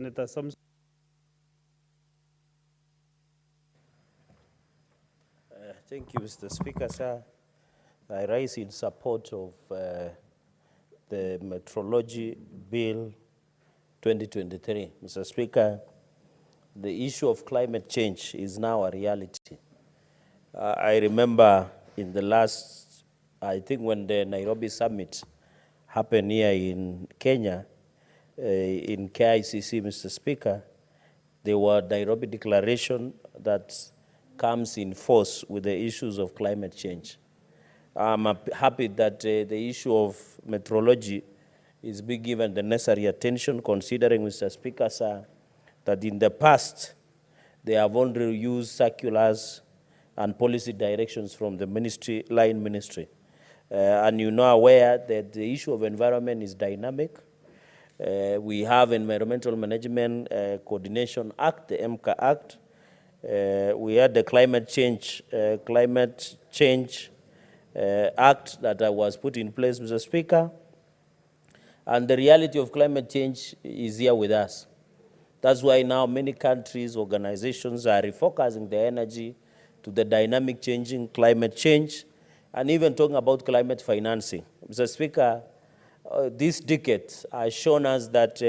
Senator Samson. Thank you, Mr. Speaker, sir. I rise in support of the Metrology Bill 2023. Mr. Speaker, the issue of climate change is now a reality. I remember in the last, I think when the Nairobi Summit happened here in Kenya, in KICC, Mr. Speaker, there were Nairobi declaration that comes in force with the issues of climate change. I'm happy that the issue of meteorology is being given the necessary attention, considering, Mr. Speaker, sir, that in the past, they have only used circulars and policy directions from the line ministry. And you know aware that the issue of environment is dynamic. We have Environmental Management Coordination Act, the EMCA Act. We had the Climate Change Act that was put in place, Mr. Speaker. And the reality of climate change is here with us. That's why now many countries, organizations are refocusing their energy to the dynamic changing climate change, and even talking about climate financing. Mr. Speaker, this decade has shown us that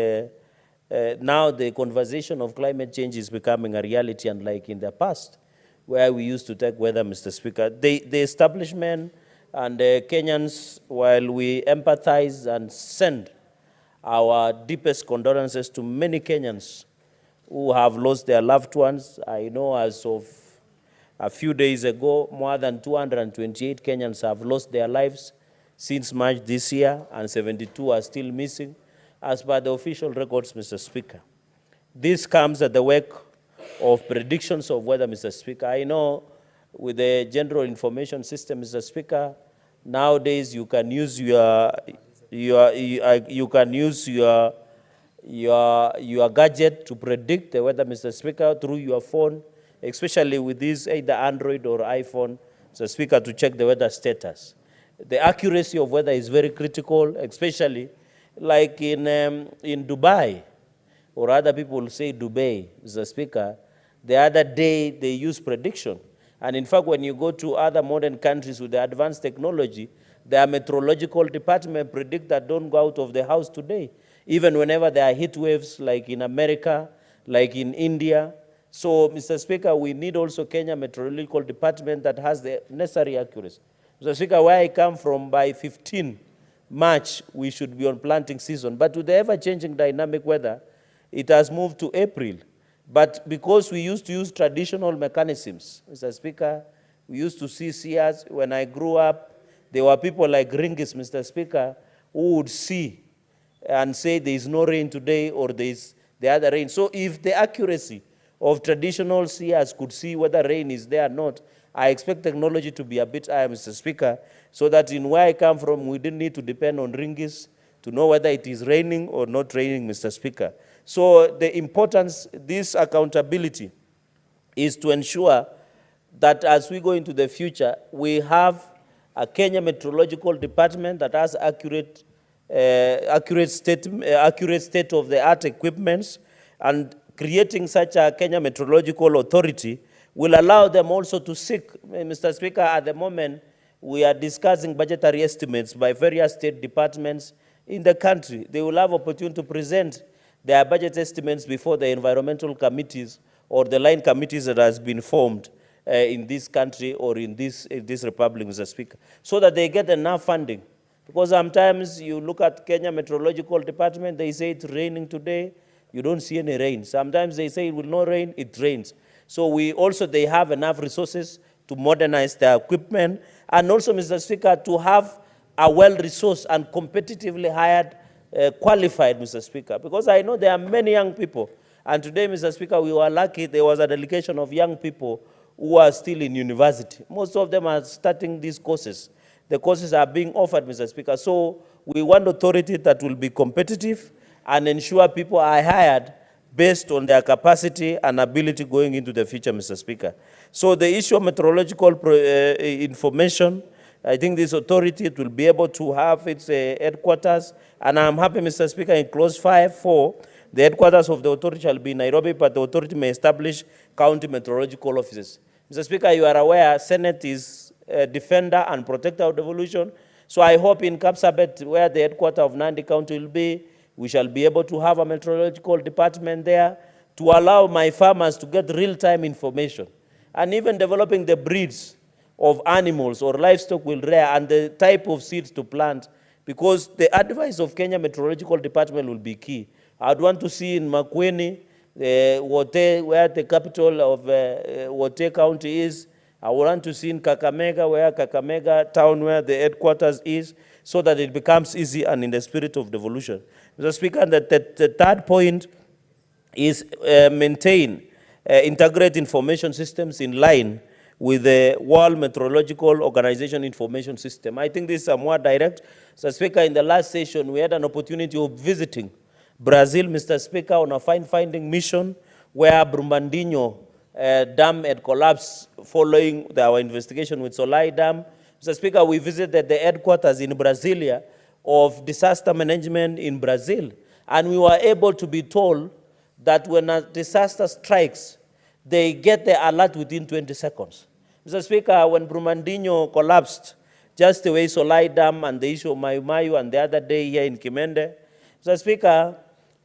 now the conversation of climate change is becoming a reality, unlike in the past, where we used to take weather, Mr. Speaker. The establishment and the Kenyans, while we empathize and send our deepest condolences to many Kenyans who have lost their loved ones. I know as of a few days ago, more than 228 Kenyans have lost their lives since March this year, and 72 are still missing, as per the official records, Mr. Speaker. This comes at the wake of predictions of weather, Mr. Speaker. I know with the general information system, Mr. Speaker, nowadays you can use your gadget to predict the weather, Mr. Speaker, through your phone, especially with this either Android or iPhone, Mr. Speaker, to check the weather status. The accuracy of weather is very critical, especially like in Dubai, or other people say Dubai, Mr. Speaker. The other day they use prediction. And in fact, when you go to other modern countries with the advanced technology, their meteorological department predict that don't go out of the house today, even whenever there are heat waves like in America, like in India. So, Mr. Speaker, we need also Kenya Meteorological Department that has the necessary accuracy. Mr. Speaker, where I come from, by 15 March, we should be on planting season. But with the ever-changing dynamic weather, it has moved to April. But because we used to use traditional mechanisms, Mr. Speaker, we used to see seers. When I grew up, there were people like Ringis, Mr. Speaker, who would see and say there is no rain today or there is the other rain. So if the accuracy of traditional seers could see whether rain is there or not, I expect technology to be a bit higher, Mr. Speaker, so that in where I come from, we didn't need to depend on Ringis to know whether it is raining or not raining, Mr. Speaker. So the importance, this accountability, is to ensure that as we go into the future, we have a Kenya Meteorological Department that has accurate state-of-the-art equipments, and creating such a Kenya Meteorological Authority will allow them also to seek. Mr. Speaker, at the moment, we are discussing budgetary estimates by various state departments in the country. They will have opportunity to present their budget estimates before the environmental committees or the line committees that has been formed in this country or in this republic, Mr. Speaker, so that they get enough funding. Because sometimes you look at Kenya Meteorological Department, they say it's raining today, you don't see any rain. Sometimes they say it will not rain, it rains. So they have enough resources to modernize their equipment, and also, Mr. Speaker, to have a well-resourced and competitively hired, qualified, Mr. Speaker, because I know there are many young people. And today, Mr. Speaker, we were lucky there was a delegation of young people who are still in university. Most of them are starting these courses. The courses are being offered, Mr. Speaker. So we want authority that will be competitive and ensure people are hired based on their capacity and ability going into the future, Mr. Speaker. So the issue of meteorological information, I think this authority will be able to have its headquarters. And I'm happy, Mr. Speaker, in clause 5.4, The headquarters of the authority shall be in Nairobi, but the authority may establish county meteorological offices. Mr. Speaker, you are aware Senate is a defender and protector of devolution. So I hope in Kapsabet, where the headquarters of Nandi County will be, we shall be able to have a meteorological department there to allow my farmers to get real-time information. And even developing the breeds of animals or livestock will rare and the type of seeds to plant, because the advice of Kenya Meteorological Department will be key. I'd want to see in Makueni, Wote, where the capital of Wote County is. I want to see in Kakamega, where Kakamega town, where the headquarters is, so that it becomes easy and in the spirit of devolution. Mr. Speaker, the third point is maintain integrate information systems in line with the World Meteorological Organization information system. I think this is more direct. Mr. Speaker, in the last session, we had an opportunity of visiting Brazil, Mr. Speaker, on a finding mission where Brumadinho Dam had collapsed following our investigation with Solai Dam. Mr. Speaker, we visited the headquarters in Brasilia of disaster management in Brazil, and we were able to be told that when a disaster strikes, they get the alert within 20 seconds. Mr. Speaker, when Brumadinho collapsed, just the way Solai Dam and the issue of Mayu and the other day here in Kimende, Mr. Speaker,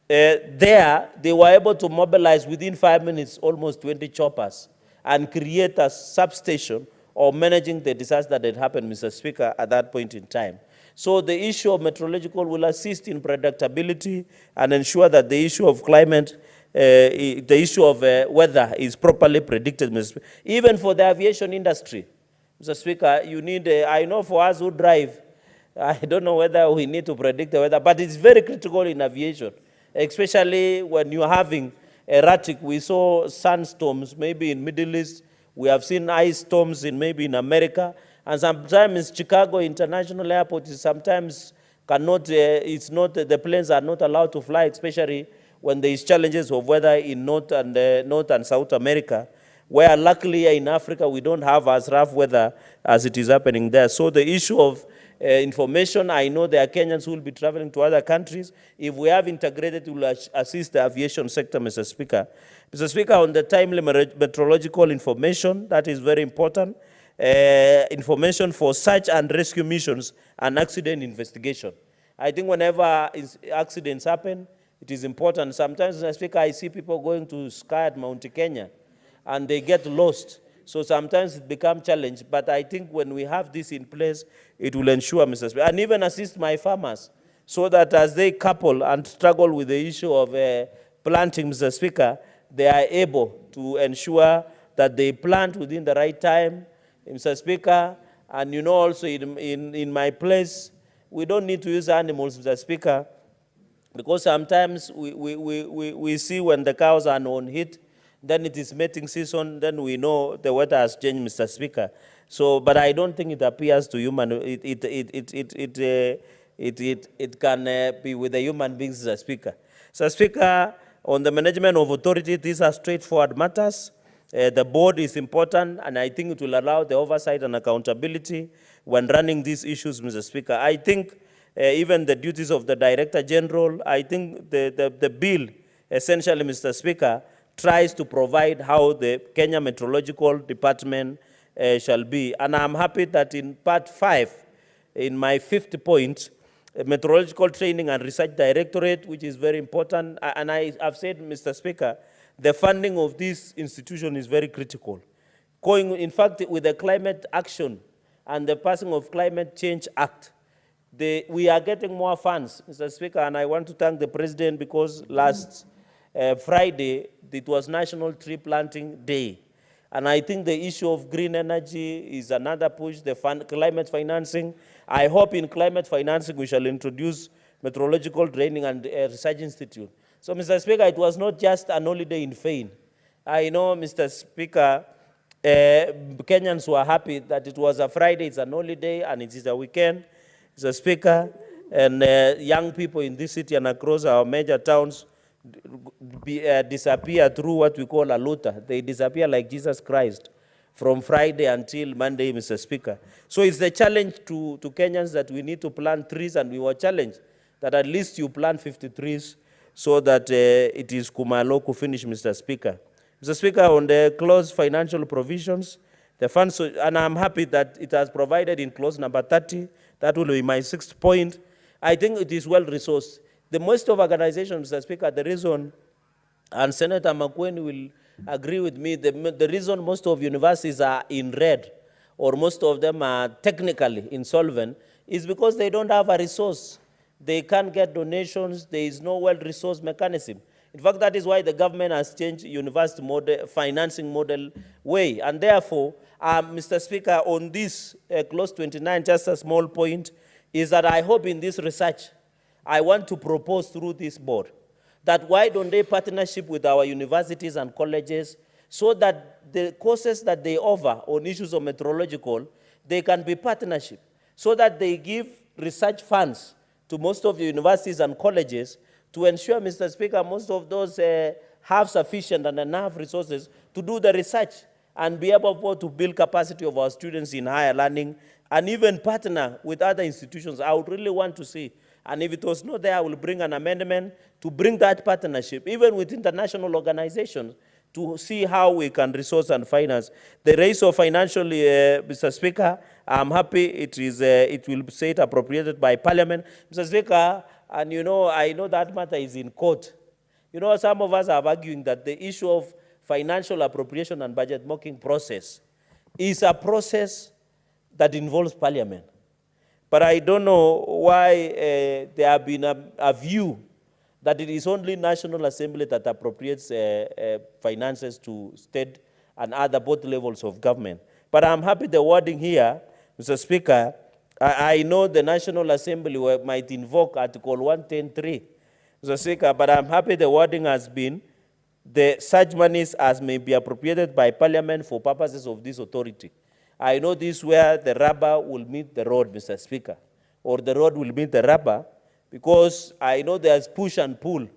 there they were able to mobilize within 5 minutes almost 20 choppers and create a substation of managing the disaster that had happened, Mr. Speaker, at that point in time. So the issue of meteorological will assist in predictability and ensure that the issue of climate, the issue of weather is properly predicted, Mr. Speaker. Even for the aviation industry, Mr. Speaker, you need, I know for us who drive, I don't know whether we need to predict the weather, but it's very critical in aviation, especially when you're having erratic. We saw sandstorms maybe in Middle East. We have seen ice storms maybe in America. And sometimes Chicago International Airport is sometimes cannot, it's not, the planes are not allowed to fly, especially when there is challenges of weather in North and South America, where luckily in Africa we don't have as rough weather as it is happening there. So the issue of information, I know there are Kenyans who will be traveling to other countries. If we have integrated, it will assist the aviation sector, Mr. Speaker. Mr. Speaker, on the timely meteorological information, that is very important. Information for search and rescue missions and accident investigation. I think whenever accidents happen, it is important. Sometimes, Mr. Speaker, I see people going to ski at Mount Kenya and they get lost. So sometimes it becomes a challenge. But I think when we have this in place, it will ensure, Mr. Speaker, and even assist my farmers so that as they couple and struggle with the issue of planting, Mr. Speaker, they are able to ensure that they plant within the right time, Mr. Speaker. And you know also in my place, we don't need to use animals, Mr. Speaker, because sometimes we see when the cows are on heat, then it is mating season, then we know the weather has changed, Mr. Speaker. So, but I don't think it appears to human, it can be with the human beings, Mr. Speaker. Mr. Speaker, on the management of authority, these are straightforward matters. The board is important, and I think it will allow the oversight and accountability when running these issues, Mr. Speaker. I think even the duties of the Director General, I think the bill, essentially, Mr. Speaker, tries to provide how the Kenya Meteorological Department shall be. And I'm happy that in part 5, in my 5th point, Meteorological Training and Research Directorate, which is very important, and I have said, Mr. Speaker, the funding of this institution is very critical. In fact, with the Climate Action and the passing of Climate Change Act, we are getting more funds, Mr. Speaker, and I want to thank the President because last Friday, it was National Tree Planting Day. And I think the issue of green energy is another push, the climate financing. I hope in climate financing we shall introduce Meteorological Training and Research Institute. So, Mr. Speaker, it was not just an holiday in vain. I know, Mr. Speaker, Kenyans were happy that it was a Friday, it's an holiday, and it is a weekend, Mr. Speaker, and young people in this city and across our major towns disappear through what we call a luta. They disappear like Jesus Christ from Friday until Monday, Mr. Speaker. So it's the challenge to Kenyans that we need to plant trees, and we were challenged that at least you plant 50 trees so that it is Kumaloku finish, Mr. Speaker. Mr. Speaker, on the close financial provisions, the funds, and I'm happy that it has provided in clause number 30, that will be my 6th point. I think it is well resourced. The most of organizations, Mr. Speaker, the reason, and Senator McQueen will agree with me, the reason most of universities are in red, or most of them are technically insolvent, is because they don't have a resource. They can't get donations, there is no well-resourced mechanism. In fact, that is why the government has changed university model, financing model way. And therefore, Mr. Speaker, on this clause 29, just a small point, is that I hope in this research, I want to propose through this board, that why don't they partnership with our universities and colleges so that the courses that they offer on issues of meteorological, they can be partnership, so that they give research funds to most of the universities and colleges to ensure, Mr. Speaker, most of those have sufficient and enough resources to do the research and be able to build capacity of our students in higher learning and even partner with other institutions. I would really want to see, and if it was not there, I will bring an amendment to bring that partnership, even with international organizations, to see how we can resource and finance. The raise of financially, Mr. Speaker, I'm happy it will say it appropriated by Parliament. Mr. Speaker, and you know, I know that matter is in court. You know, some of us are arguing that the issue of financial appropriation and budget making process is a process that involves Parliament. But I don't know why there have been a view that it is only National Assembly that appropriates finances to state and other both levels of government. But I'm happy the wording here, Mr. Speaker. I know the National Assembly might invoke Article 110.3, Mr. Speaker, but I'm happy the wording has been, the such monies as may be appropriated by Parliament for purposes of this authority. I know this where the rubber will meet the road, Mr. Speaker, or the road will meet the rubber, because I know there's push and pull,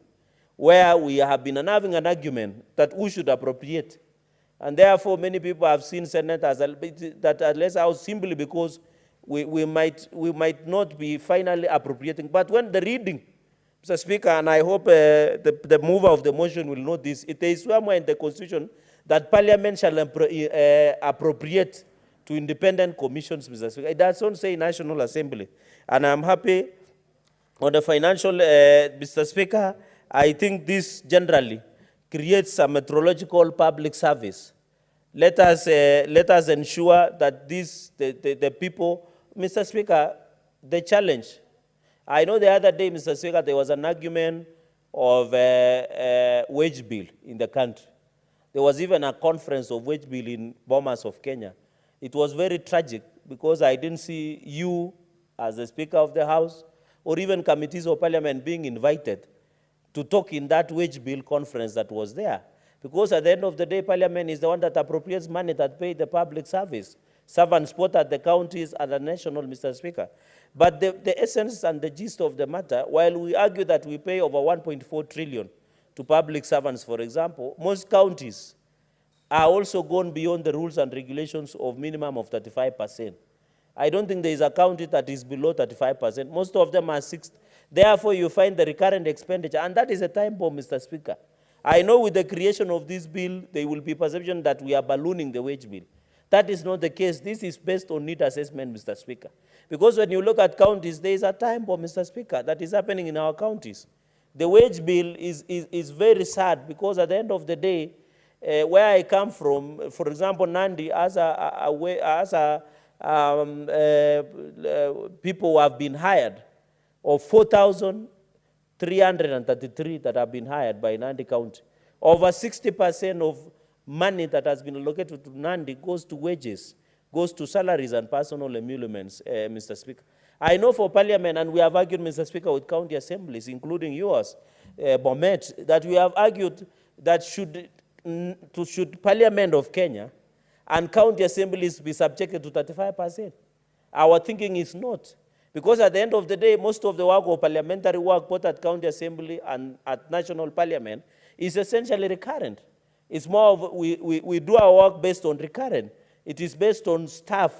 where we have been having an argument that who should appropriate. And therefore, many people have seen senators that are less out simply because we might not be finally appropriating. But when the reading, Mr. Speaker, and I hope the mover of the motion will know this, it is somewhere in the Constitution that Parliament shall appropriate to independent commissions, Mr. Speaker. It doesn't say National Assembly. And I'm happy on the financial, Mr. Speaker, I think this generally creates a meteorological public service. Let us ensure that the people, Mr. Speaker, the challenge. I know the other day, Mr. Speaker, there was an argument of wage bill in the country. There was even a conference of wage bill in Bomas of Kenya. It was very tragic because I didn't see you as the Speaker of the House or even committees of Parliament being invited to talk in that wage bill conference that was there. Because at the end of the day, Parliament is the one that appropriates money that pay the public service, servants both at the counties and the national, Mr. Speaker. But the essence and the gist of the matter, while we argue that we pay over 1.4 trillion to public servants, for example, most counties are also gone beyond the rules and regulations of minimum of 35%. I don't think there is a county that is below 35%. Most of them are 60. Therefore, you find the recurrent expenditure, and that is a time bomb, Mr. Speaker. I know with the creation of this bill, there will be perception that we are ballooning the wage bill. That is not the case. This is based on need assessment, Mr. Speaker. Because when you look at counties, there is a time bomb, Mr. Speaker, that is happening in our counties. The wage bill is very sad because at the end of the day, where I come from, for example, Nandi, people who have been hired, of 4,333 that have been hired by Nandi County. Over 60% of money that has been allocated to Nandi goes to wages, goes to salaries and personal emoluments, Mr. Speaker. I know for Parliament, and we have argued, Mr. Speaker, with county assemblies, including yours, Bomet, that we have argued that should Parliament of Kenya and county assemblies be subjected to 35%. Our thinking is not. Because at the end of the day, most of the work of parliamentary work, both at county assembly and at national parliament, is essentially recurrent. It's more of, we do our work based on recurrent. It is based on staff.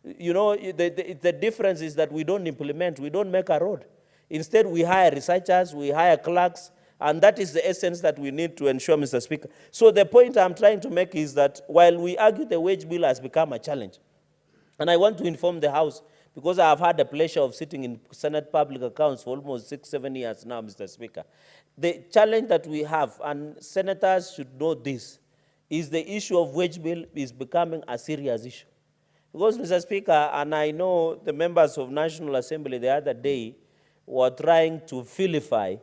You know, the difference is that we don't implement, we don't make a road. Instead, we hire researchers, we hire clerks, And that is the essence that we need to ensure, Mr. Speaker. So the point I'm trying to make is that while we argue the wage bill has become a challenge, and I want to inform the House, because I have had the pleasure of sitting in Senate Public Accounts for almost 6-7 years now, Mr. Speaker. The challenge that we have, and senators should know this, is the issue of wage bill is becoming a serious issue. Because, Mr. Speaker, and I know the members of National Assembly the other day were trying to vilify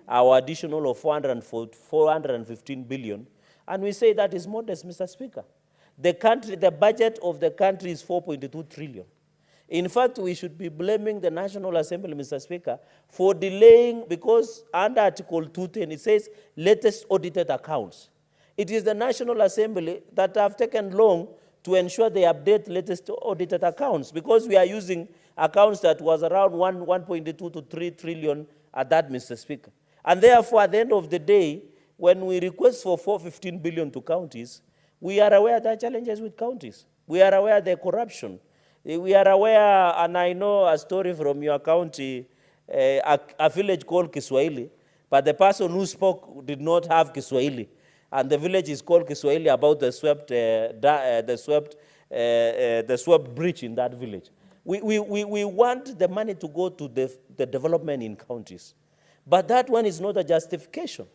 our additional of 415 billion, and we say that is modest, Mr. Speaker. The budget of the country is 4.2 trillion. In fact, we should be blaming the National Assembly, Mr. Speaker, for delaying, because under Article 210, it says latest audited accounts. It is the National Assembly that have taken long to ensure they update latest audited accounts, because we are using accounts that was around 1.2 to 3 trillion at that, Mr. Speaker. And therefore, at the end of the day, when we request for 415 billion to counties, we are aware there are challenges with counties. We are aware of the corruption. We are aware, and I know a story from your county, a village called Kiswahili, but the person who spoke did not have Kiswahili. And the village is called Kiswahili about the swept bridge in that village. We want the money to go to the development in counties. But that one is not a justification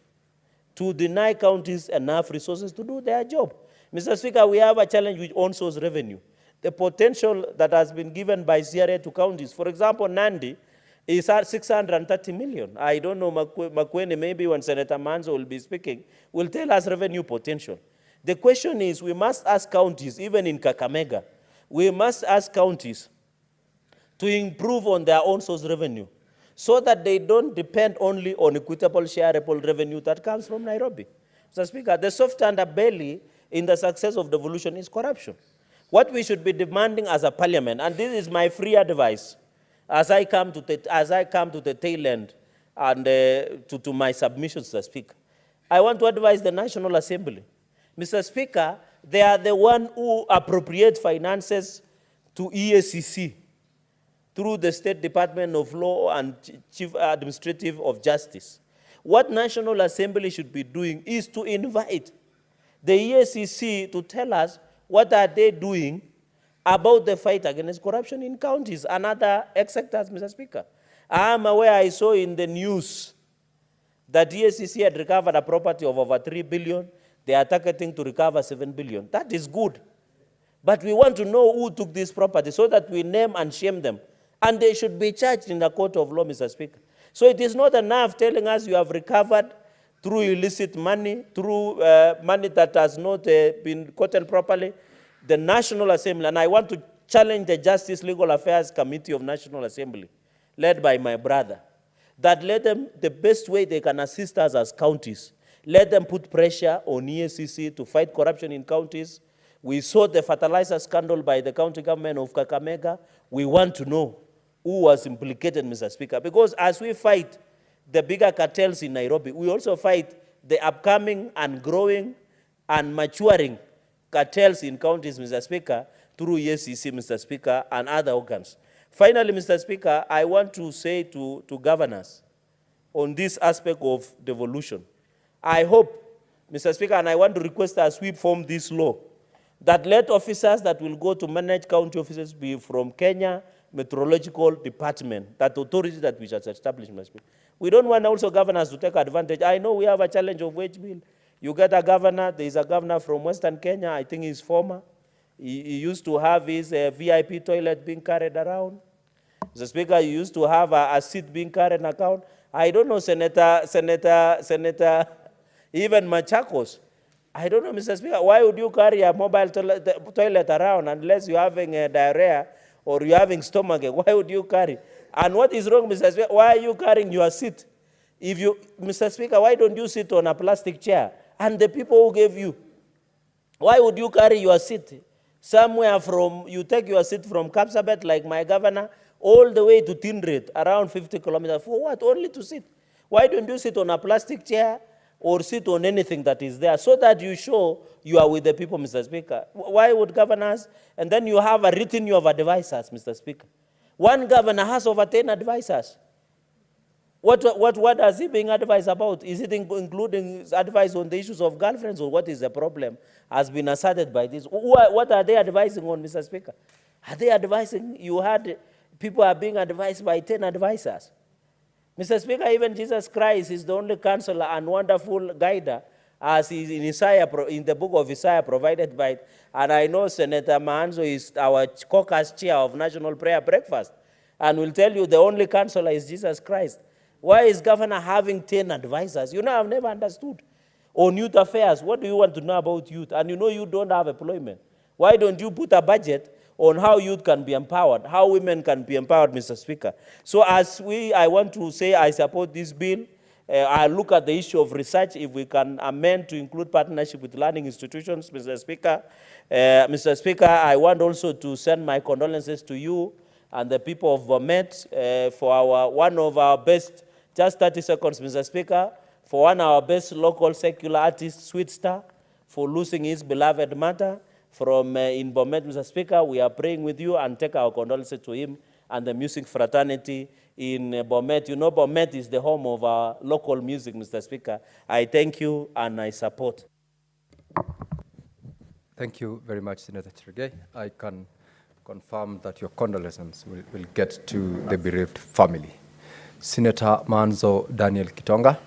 to deny counties enough resources to do their job. Mr. Speaker, we have a challenge with on-source revenue. The potential that has been given by CRA to counties, for example, Nandi, is at 630 million. I don't know, Makwene, maybe when Senator Manzo will be speaking, will tell us revenue potential. The question is, we must ask counties, even in Kakamega, we must ask counties to improve on their own source revenue so that they don't depend only on equitable shareable revenue that comes from Nairobi. Mr. Speaker, the soft underbelly in the success of devolution is corruption. What we should be demanding as a parliament, and this is my free advice, as I come to the tail end and to my submissions, Mr. Speaker, I want to advise the National Assembly. Mr. Speaker, they are the one who appropriate finances to EACC through the State Department of Law and Chief Administrative of Justice. What National Assembly should be doing is to invite the EACC to tell us what are they doing about the fight against corruption in counties and other sectors, Mr. Speaker. I am aware, I saw in the news that EACC had recovered a property of over 3 billion. They are targeting to recover 7 billion. That is good. But we want to know who took this property so that we name and shame them. And they should be charged in the court of law, Mr. Speaker. So it is not enough telling us you have recovered through illicit money, through money that has not been quoted properly. The National Assembly, and I want to challenge the Justice Legal Affairs Committee of National Assembly, led by my brother, that let them, the best way they can assist us as counties, let them put pressure on EACC to fight corruption in counties. We saw the fertilizer scandal by the county government of Kakamega. We want to know who was implicated, Mr. Speaker, because as we fight the bigger cartels in Nairobi, we also fight the upcoming and growing and maturing cartels in counties, Mr. Speaker, through EACC, Mr. Speaker, and other organs. Finally, Mr. Speaker, I want to say to governors on this aspect of devolution, I hope, Mr. Speaker, and I want to request as we form this law, that let officers that will go to manage county offices be from Kenya Meteorological Department, that authority that we shall establish, Mr. Speaker. We don't want also governors to take advantage. I know we have a challenge of wage bill. You get a governor, there is a governor from Western Kenya, I think he's former. He used to have his VIP toilet being carried around. Mr. Speaker, he used to have a seat being carried around. I don't know, Senator, even Machakos. I don't know, Mr. Speaker, why would you carry a mobile toilet around unless you're having diarrhea or you're having stomachache? Why would you carry? And what is wrong, Mr. Speaker? Why are you carrying your seat? If you, Mr. Speaker, why don't you sit on a plastic chair? And the people who gave you, why would you carry your seat somewhere from, you take your seat from Kapsabet, like my governor, all the way to Tindred, around 50 kilometers. For what? Only to sit. Why don't you sit on a plastic chair or sit on anything that is there so that you show you are with the people, Mr. Speaker? Why would governors, and then you have a retinue of advisors, Mr. Speaker. One governor has over 10 advisors. What is he being advised about? Is it including advice on the issues of girlfriends, or what is the problem has been asserted by this? What are they advising on, Mr. Speaker? Are they advising? You had people are being advised by 10 advisors. Mr. Speaker, even Jesus Christ is the only counselor and wonderful guider, as is in Isaiah, in the book of Isaiah provided by it. And I know Senator Manzo is our caucus chair of National Prayer Breakfast, and will tell you the only counselor is Jesus Christ. Why is governor having 10 advisors? You know, I've never understood. On youth affairs, what do you want to know about youth? And you know you don't have employment. Why don't you put a budget on how youth can be empowered, how women can be empowered, Mr. Speaker? So I want to say I support this bill. I look at the issue of research, if we can amend to include partnership with learning institutions, Mr. Speaker. Mr. Speaker, I want also to send my condolences to you and the people of Bomet for one of our best, just 30 seconds, Mr. Speaker, for one of our best local secular artists, Sweet Star, for losing his beloved mother from in Bomet, Mr. Speaker. We are praying with you and take our condolences to him and the music fraternity in Bomet. You know, Bomet is the home of our local music, Mr. Speaker. I thank you and I support. Thank you very much, Senator Cherargei. I can confirm that your condolences will get to the bereaved family. Senator Manzo Daniel Kitonga.